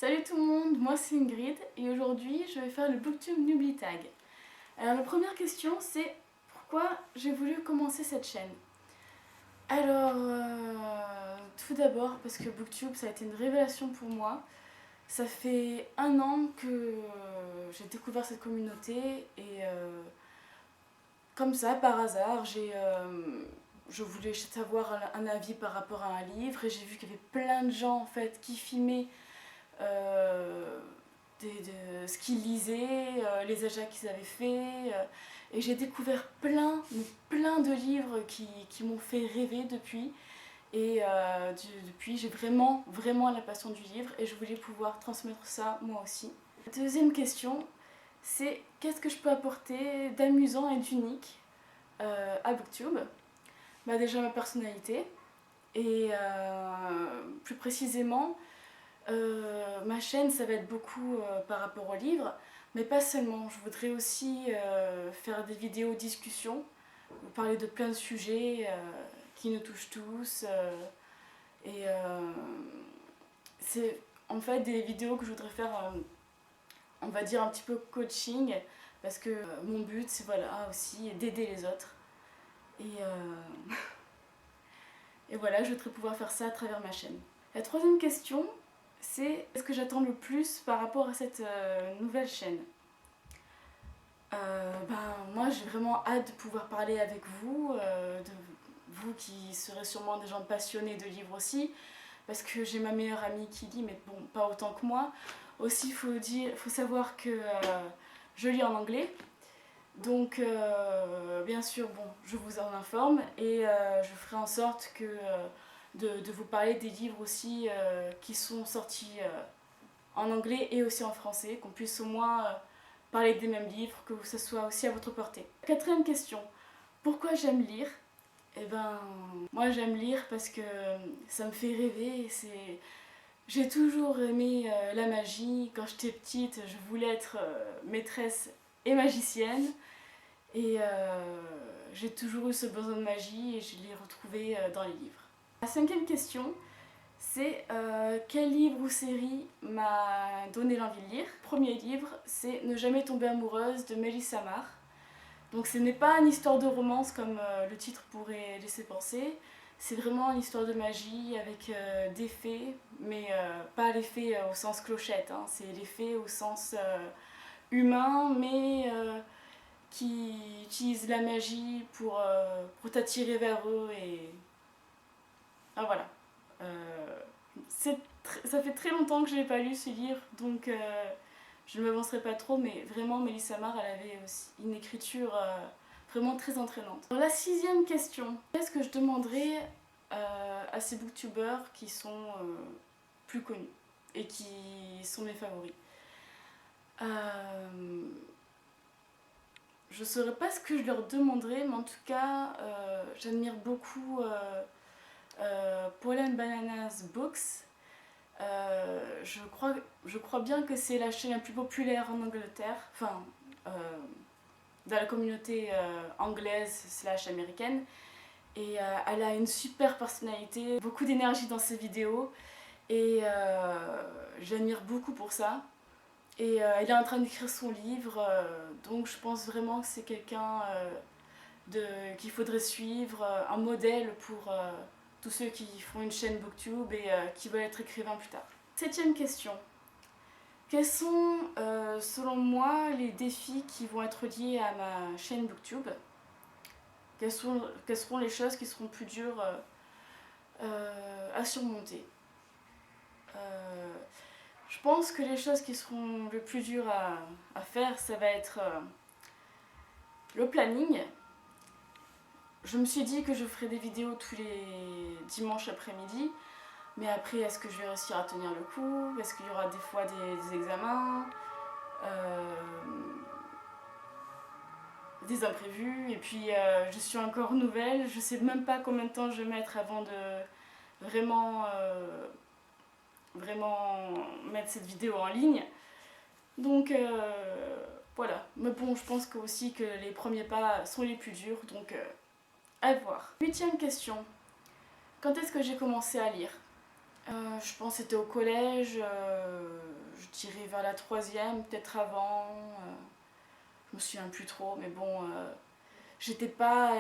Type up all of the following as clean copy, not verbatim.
Salut tout le monde, moi c'est Ingrid et aujourd'hui je vais faire le Booktube Newbie Tag. Alors la première question c'est pourquoi j'ai voulu commencer cette chaîne. Alors tout d'abord parce que Booktube ça a été une révélation pour moi. Ça fait 1 an que j'ai découvert cette communauté et comme ça par hasard je voulais savoir un avis par rapport à un livre et j'ai vu qu'il y avait plein de gens en fait qui filmaient euh, ce qu'ils lisaient, les achats qu'ils avaient faits. Et j'ai découvert plein de livres qui m'ont fait rêver depuis. Et depuis, j'ai vraiment la passion du livre et je voulais pouvoir transmettre ça moi aussi. Deuxième question, c'est qu'est-ce que je peux apporter d'amusant et d'unique à Booktube. Bah déjà ma personnalité et plus précisément ma chaîne, ça va être beaucoup par rapport aux livres, mais pas seulement. Je voudrais aussi faire des vidéos discussions, parler de plein de sujets qui nous touchent tous. Et c'est en fait des vidéos que je voudrais faire, on va dire un petit peu coaching, parce que mon but, c'est voilà, aussi d'aider les autres. Et, et voilà, je voudrais pouvoir faire ça à travers ma chaîne. La troisième question, c'est ce que j'attends le plus par rapport à cette nouvelle chaîne. Moi j'ai vraiment hâte de pouvoir parler avec vous, de vous qui serez sûrement des gens passionnés de livres aussi, parce que j'ai ma meilleure amie qui lit, mais bon, pas autant que moi. Aussi, faut savoir que je lis en anglais, donc bien sûr, bon, je vous en informe et je ferai en sorte que de vous parler des livres aussi qui sont sortis en anglais et aussi en français, qu'on puisse au moins parler des mêmes livres, que ce soit aussi à votre portée. Quatrième question, pourquoi j'aime lire? Eh ben, moi j'aime lire parce que ça me fait rêver. J'ai toujours aimé la magie. Quand j'étais petite, je voulais être maîtresse et magicienne. Et j'ai toujours eu ce besoin de magie et je l'ai retrouvé dans les livres. La cinquième question, c'est quel livre ou série m'a donné l'envie de lire. Le premier livre, c'est Ne jamais tomber amoureuse de Mélissa Marr. Donc ce n'est pas une histoire de romance comme le titre pourrait laisser penser. C'est vraiment une histoire de magie avec des fées, mais pas les fées au sens clochette, hein. C'est les fées au sens humain, mais qui utilisent la magie pour t'attirer vers eux. Et ah, voilà. Euh, ça fait très longtemps que je n'ai pas lu ce livre, donc je ne m'avancerai pas trop, mais vraiment Mélissa Marr, elle avait aussi une écriture vraiment très entraînante. Dans la sixième question, qu'est-ce que je demanderais à ces booktubeurs qui sont plus connus et qui sont mes favoris? Je ne saurais pas ce que je leur demanderais, mais en tout cas, j'admire beaucoup Pollen Bananas Books. Je crois bien que c'est la chaîne la plus populaire en Angleterre, enfin, dans la communauté anglaise slash américaine. Et elle a une super personnalité, beaucoup d'énergie dans ses vidéos. Et j'admire beaucoup pour ça. Et elle est en train d'écrire son livre, donc je pense vraiment que c'est quelqu'un qu'il faudrait suivre, un modèle pour tous ceux qui font une chaîne Booktube et qui veulent être écrivains plus tard. Septième question. Quels sont, selon moi, les défis qui vont être liés à ma chaîne Booktube? Quelles seront les choses qui seront plus dures à surmonter? Je pense que les choses qui seront le plus dures à faire, ça va être le planning. Je me suis dit que je ferais des vidéos tous les dimanches après-midi, mais après, est-ce que je vais réussir à tenir le coup? Est-ce qu'il y aura des fois des examens, des imprévus? Et puis, je suis encore nouvelle, je sais même pas combien de temps je vais mettre avant de vraiment mettre cette vidéo en ligne. Donc voilà, mais bon, je pense que aussi que les premiers pas sont les plus durs, donc à voir. Huitième question, quand est-ce que j'ai commencé à lire? Je pense que c'était au collège, je dirais vers la troisième, peut-être avant. Je me souviens plus trop, mais bon, j'étais pas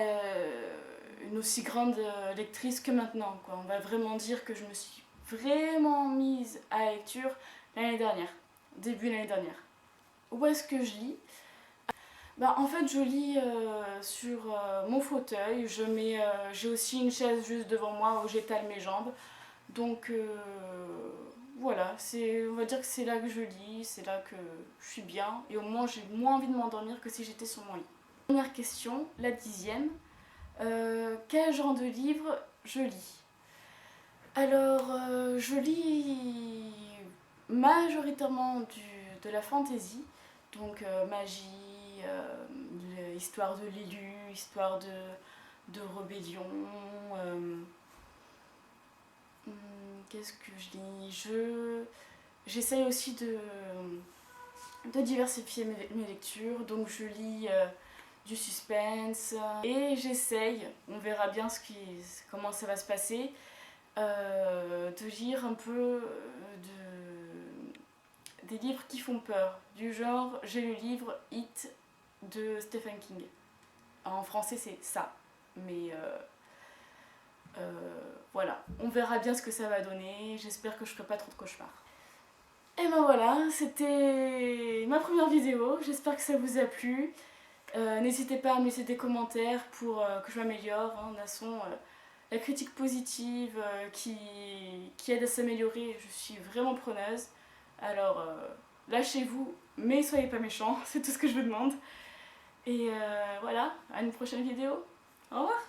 une aussi grande lectrice que maintenant, quoi. On va vraiment dire que je me suis vraiment mise à la lecture l'année dernière, début l'année dernière. Où est-ce que je lis? Bah, en fait, je lis sur mon fauteuil. J'ai aussi une chaise juste devant moi où j'étale mes jambes. Donc voilà, on va dire que c'est là que je lis, c'est là que je suis bien. Et au moins, j'ai moins envie de m'endormir que si j'étais sur mon lit. Première question, la 10e. Quel genre de livre je lis? Alors, je lis majoritairement de la fantasy, donc magie, histoire de l'élu, histoire de rébellion. euh, Qu'est-ce que je lis? J'essaye aussi de diversifier mes lectures, donc je lis du suspense et j'essaye, on verra bien comment ça va se passer, de lire un peu des livres qui font peur, du genre j'ai le livre It de Stephen King. En français c'est ça, mais voilà, on verra bien ce que ça va donner, j'espère que je ferai pas trop de cauchemars. Et ben voilà, c'était ma première vidéo, j'espère que ça vous a plu. N'hésitez pas à me laisser des commentaires pour que je m'améliore. Hein. De toute façon, la critique positive qui aide à s'améliorer, je suis vraiment preneuse. Alors, lâchez-vous, mais soyez pas méchants, c'est tout ce que je vous demande. Et voilà, à une prochaine vidéo. Au revoir!